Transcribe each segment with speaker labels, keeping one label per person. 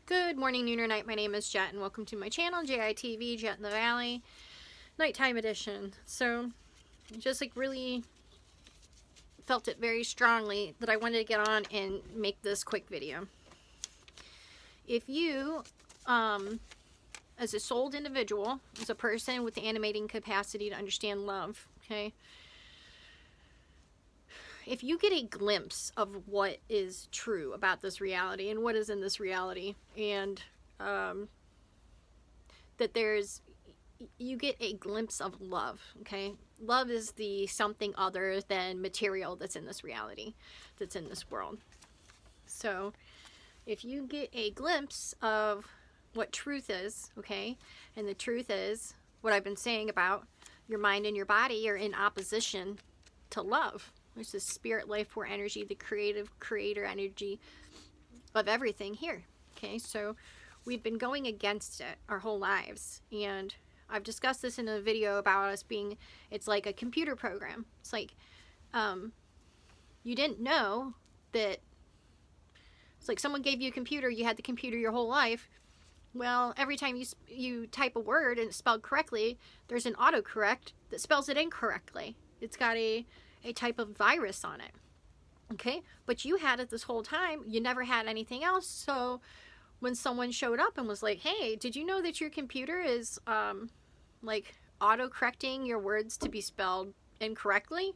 Speaker 1: Good morning, noon, or night. My name is Jet, and welcome to my channel, JITV, Jet in the Valley, nighttime edition. So, just like really felt it very strongly that I wanted to get on and make this quick video. If you, as a souled individual, as a person with the animating capacity to understand love, okay, if you get a glimpse of what is true about this reality and what is in this reality, and that you get a glimpse of love, okay? Love is the something other than material that's in this reality, that's in this world. So if you get a glimpse of what truth is, okay, and the truth is what I've been saying about your mind and your body are in opposition to love, which is spirit, life, force energy, the creator energy of everything here. Okay, so we've been going against it our whole lives. And I've discussed this in a video about us being, it's like a computer program. It's like, you didn't know that, it's like someone gave you a computer, you had the computer your whole life. Well, every time you type a word and it's spelled correctly, there's an autocorrect that spells it incorrectly. It's got a type of virus on it, okay? But you had it this whole time. You never had anything else. So when someone showed up and was like, hey, did you know that your computer is like auto-correcting your words to be spelled incorrectly?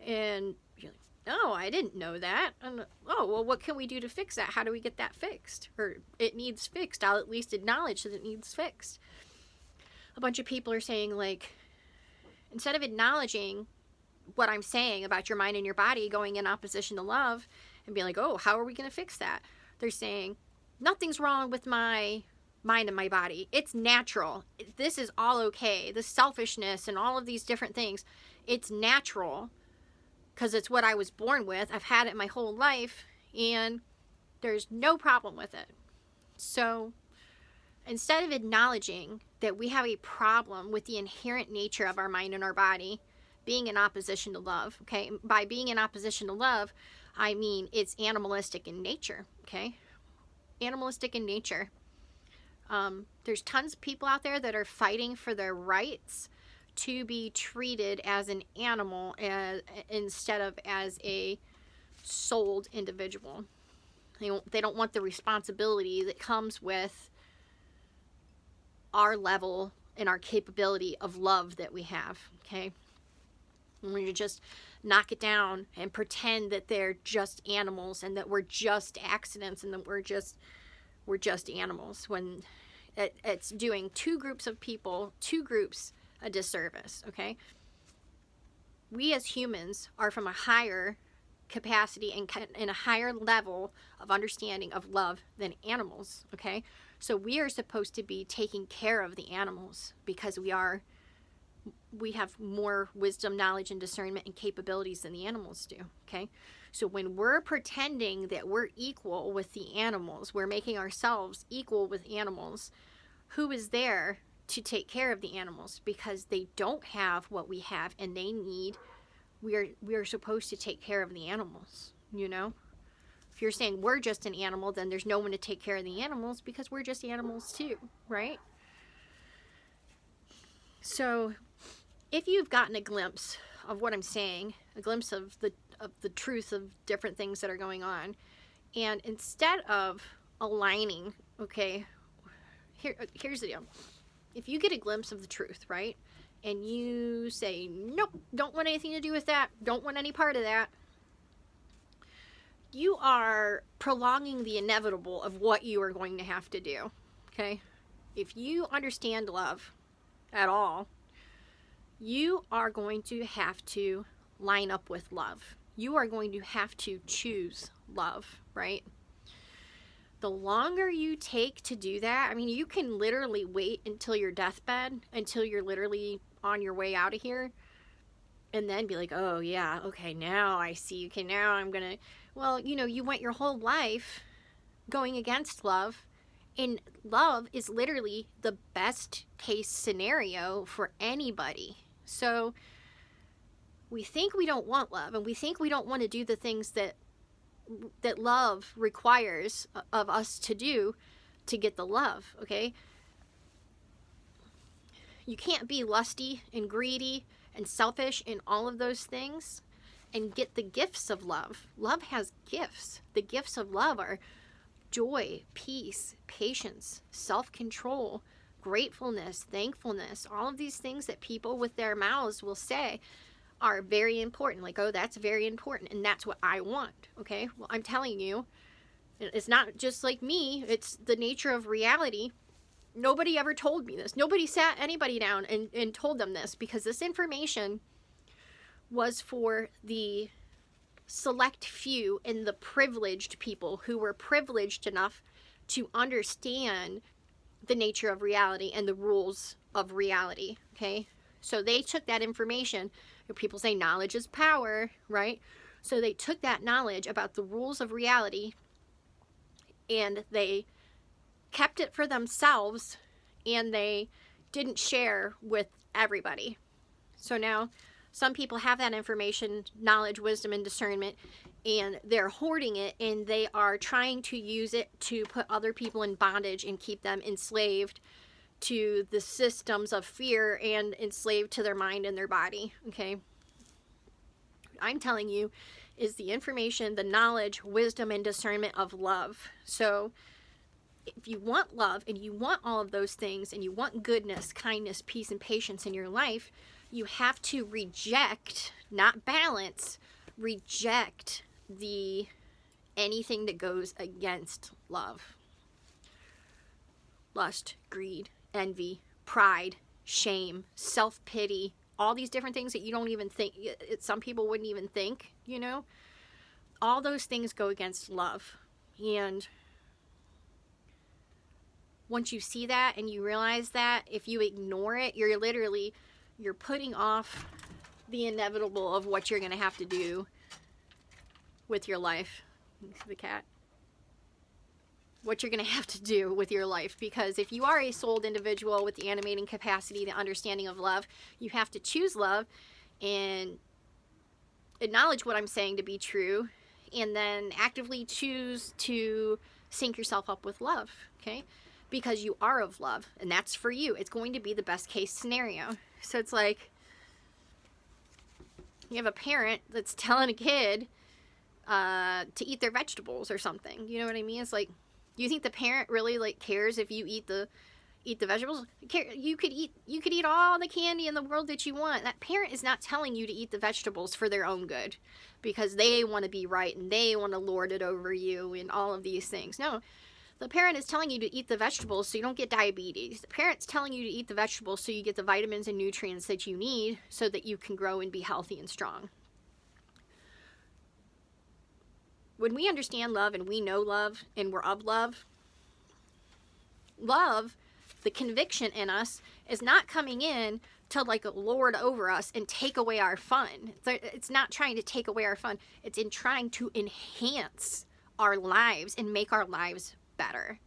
Speaker 1: And you're like, no, I didn't know that. And oh, well, what can we do to fix that? How do we get that fixed? Or it needs fixed. I'll at least acknowledge that it needs fixed. A bunch of people are saying, like, instead of acknowledging what I'm saying about your mind and your body going in opposition to love and being like, oh, how are we going to fix that? They're saying, nothing's wrong with my mind and my body. It's natural. This is all okay. The selfishness and all of these different things, it's natural because it's what I was born with. I've had it my whole life and there's no problem with it. So instead of acknowledging that we have a problem with the inherent nature of our mind and our body being in opposition to love, okay? By being in opposition to love, I mean it's animalistic in nature, okay? Animalistic in nature. There's tons of people out there that are fighting for their rights to be treated as an animal instead of as a souled individual. They don't want the responsibility that comes with our level and our capability of love that we have, okay? When you just knock it down and pretend that they're just animals and that we're just accidents and that we're just animals, when it's doing two groups of people, two groups, a disservice, okay? We as humans are from a higher capacity and a higher level of understanding of love than animals, okay? So we are supposed to be taking care of the animals because we have more wisdom, knowledge, and discernment and capabilities than the animals do, okay? So when we're pretending that we're equal with the animals, we're making ourselves equal with animals, who is there to take care of the animals? Because they don't have what we have and they need, we are supposed to take care of the animals, you know? If you're saying we're just an animal, then there's no one to take care of the animals because we're just animals too, right? So if you've gotten a glimpse of what I'm saying, a glimpse of the truth of different things that are going on, and instead of aligning, okay, here's the deal. If you get a glimpse of the truth, right, and you say, nope, don't want anything to do with that, don't want any part of that, you are prolonging the inevitable of what you are going to have to do, okay? If you understand love at all, you are going to have to line up with love. You are going to have to choose love, right? The longer you take to do that, I mean, you can literally wait until your deathbed, until you're literally on your way out of here, and then be like, oh yeah, okay, now I see, okay, now I'm gonna, well, you know, you went your whole life going against love, and love is literally the best case scenario for anybody. So we think we don't want love, and we think we don't want to do the things that love requires of us to do to get the love, okay? You can't be lusty and greedy and selfish and all of those things and get the gifts of love. Love has gifts. The gifts of love are joy, peace, patience, self-control, gratefulness, thankfulness. All of these things that people with their mouths will say are very important. Like, oh, that's very important, and that's what I want, okay? Well, I'm telling you, it's not just like me. It's the nature of reality. Nobody ever told me this. Nobody sat anybody down and told them this, because this information was for the select few and the privileged people who were privileged enough to understand the nature of reality and the rules of reality, okay? So they took that information. People say knowledge is power, right? So they took that knowledge about the rules of reality and they kept it for themselves, and they didn't share with everybody. So now some people have that information, knowledge, wisdom, and discernment, and they're hoarding it, and they are trying to use it to put other people in bondage and keep them enslaved to the systems of fear and enslaved to their mind and their body, okay? What I'm telling you is the information, the knowledge, wisdom, and discernment of love. So if you want love and you want all of those things and you want goodness, kindness, peace, and patience in your life, you have to reject, not balance, reject anything that goes against love. Lust, greed, envy, pride, shame, self-pity, all these different things that you don't even think, some people wouldn't even think, you know? All those things go against love. And once you see that and you realize that, if you ignore it, you're putting off the inevitable of what you're going to have to do with your life. The cat. What you're going to have to do with your life. Because if you are a souled individual with the animating capacity, the understanding of love, you have to choose love and acknowledge what I'm saying to be true, and then actively choose to sync yourself up with love, okay? Because you are of love, and that's for you. It's going to be the best case scenario. So it's like you have a parent that's telling a kid to eat their vegetables or something. You know what I mean? It's like, you think the parent really like cares if you eat the vegetables? You could eat all the candy in the world that you want. That parent is not telling you to eat the vegetables for their own good, because they want to be right and they want to lord it over you and all of these things. No. The parent is telling you to eat the vegetables so you don't get diabetes. The parent's telling you to eat the vegetables so you get the vitamins and nutrients that you need so that you can grow and be healthy and strong. When we understand love and we know love and we're of love, the conviction in us is not coming in to like lord over us and take away our fun. It's not trying to take away our fun. It's in trying to enhance our lives and make our lives better.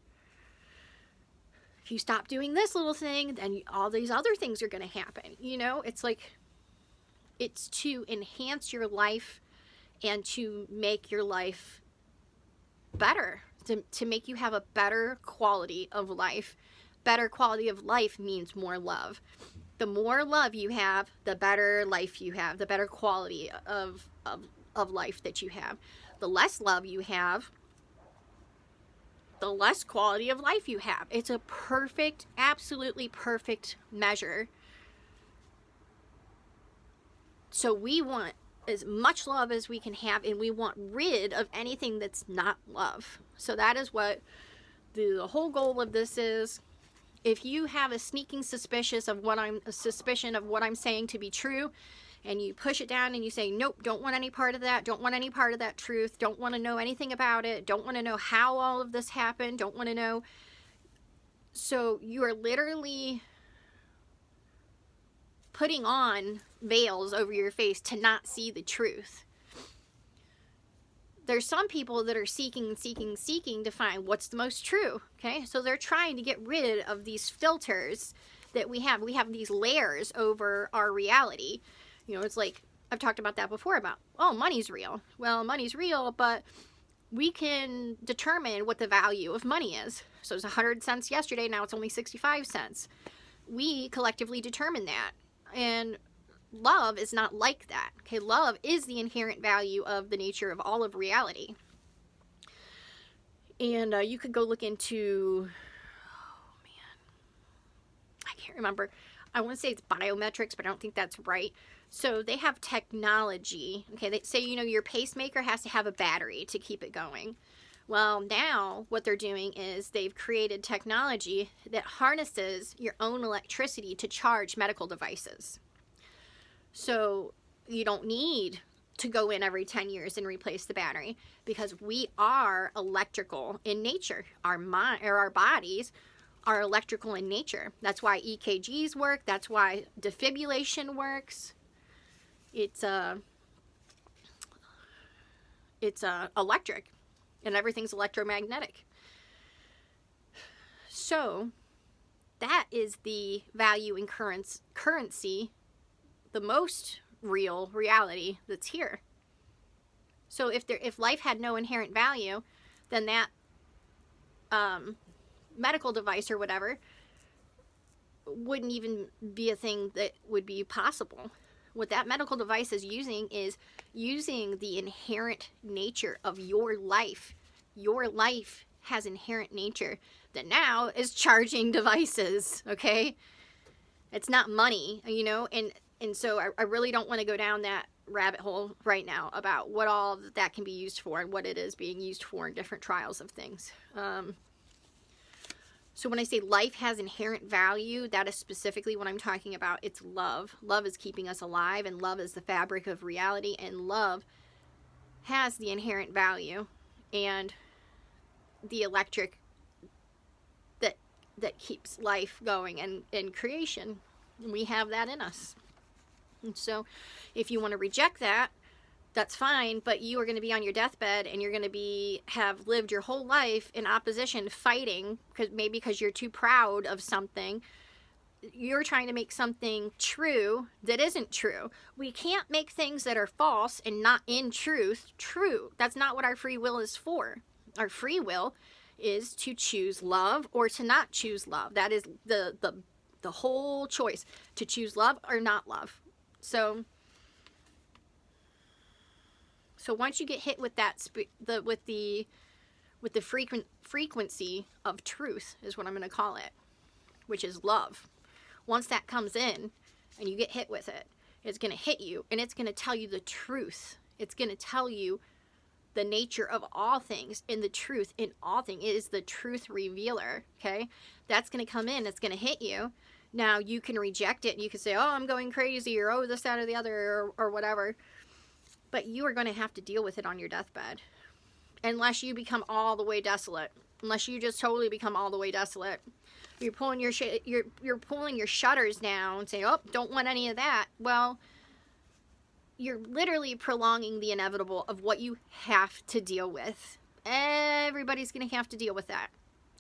Speaker 1: If you stop doing this little thing, then all these other things are going to happen. You know, it's like, it's to enhance your life and to make your life better, to make you have a better quality of life. Better quality of life means more love. The more love you have, the better life you have, the better quality of life that you have. The less love you have, the less quality of life you have. It's a perfect, absolutely perfect measure. So we want as much love as we can have, and we want rid of anything that's not love. So that is what the whole goal of this is. If you have a sneaking suspicion of what I'm saying to be true, and you push it down and you say, nope, don't want any part of that, don't want any part of that truth, don't want to know anything about it, don't want to know how all of this happened, don't want to know. So you are literally putting on veils over your face to not see the truth. There's some people that are seeking to find what's the most true, okay? So they're trying to get rid of these filters that we have. We have these layers over our reality. You know, it's like, I've talked about that before about, oh, money's real. Well, money's real, but we can determine what the value of money is. So it's 100 cents yesterday, now it's only 65 cents. We collectively determine that. And love is not like that. Okay, love is the inherent value of the nature of all of reality. And you could go look into, oh man, I can't remember. I want to say it's biometrics, but I don't think that's right. So they have technology. Okay, they say, you know, your pacemaker has to have a battery to keep it going. Well, now what they're doing is they've created technology that harnesses your own electricity to charge medical devices. So you don't need to go in every 10 years and replace the battery, because we are electrical in nature. Our mind, or our bodies are electrical in nature. That's why EKGs work. That's why defibrillation works. It's electric, and everything's electromagnetic. So that is the value in currency, the most real reality that's here. So if life had no inherent value, then that medical device or whatever wouldn't even be a thing that would be possible. What that medical device is using the inherent nature of your life. Your life has inherent nature that now is charging devices, okay? It's not money, you know, and so I really don't want to go down that rabbit hole right now about what all that can be used for and what it is being used for in different trials of things. So when I say life has inherent value, that is specifically what I'm talking about. It's love. Love is keeping us alive, and love is the fabric of reality, and love has the inherent value and the electric that keeps life going and creation. We have that in us. And so if you want to reject that, that's fine, but you are going to be on your deathbed, and you're going to have lived your whole life in opposition, fighting, because you're too proud of something. You're trying to make something true that isn't true. We can't make things that are false and not in truth true. That's not what our free will is for. Our free will is to choose love or to not choose love. That is the whole choice, to choose love or not love. So once you get hit with that, with the frequency of truth is what I'm going to call it, which is love. Once that comes in and you get hit with it, it's going to hit you, and it's going to tell you the truth. It's going to tell you the nature of all things, and the truth in all things. It is the truth revealer, okay? That's going to come in. It's going to hit you. Now, you can reject it, and you can say, oh, I'm going crazy, or oh, this, that, or the other, or whatever. But you are going to have to deal with it on your deathbed. Unless you become all the way desolate. Unless you just totally become all the way desolate. You're pulling you're pulling your shutters down and saying, oh, don't want any of that. Well, you're literally prolonging the inevitable of what you have to deal with. Everybody's going to have to deal with that.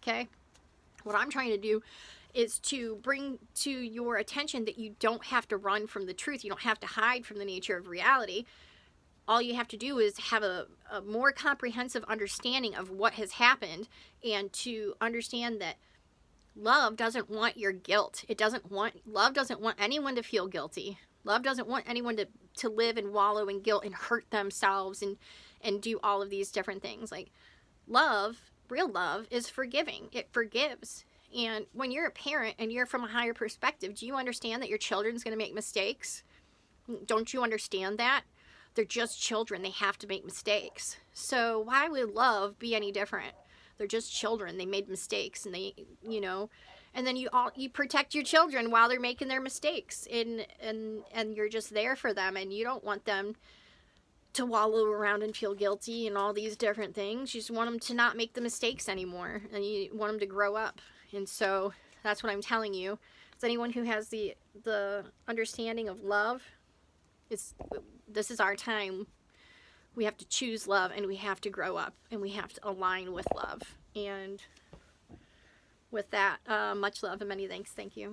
Speaker 1: Okay? What I'm trying to do is to bring to your attention that you don't have to run from the truth. You don't have to hide from the nature of reality. All you have to do is have a more comprehensive understanding of what has happened, and to understand that love doesn't want your guilt. Love doesn't want anyone to feel guilty. Love doesn't want anyone to live and wallow in guilt and hurt themselves and do all of these different things. Like, love, real love, is forgiving. It forgives. And when you're a parent and you're from a higher perspective, do you understand that your children's going to make mistakes? Don't you understand that? They're just children. They have to make mistakes. So why would love be any different? They're just children. They made mistakes, and they, you know, and then you protect your children while they're making their mistakes, and you're just there for them, and you don't want them to wallow around and feel guilty and all these different things. You just want them to not make the mistakes anymore, and you want them to grow up. And so that's what I'm telling you. Is anyone who has the understanding of love, this is our time. We have to choose love, and we have to grow up, and we have to align with love. And with that, much love and many thanks. Thank you.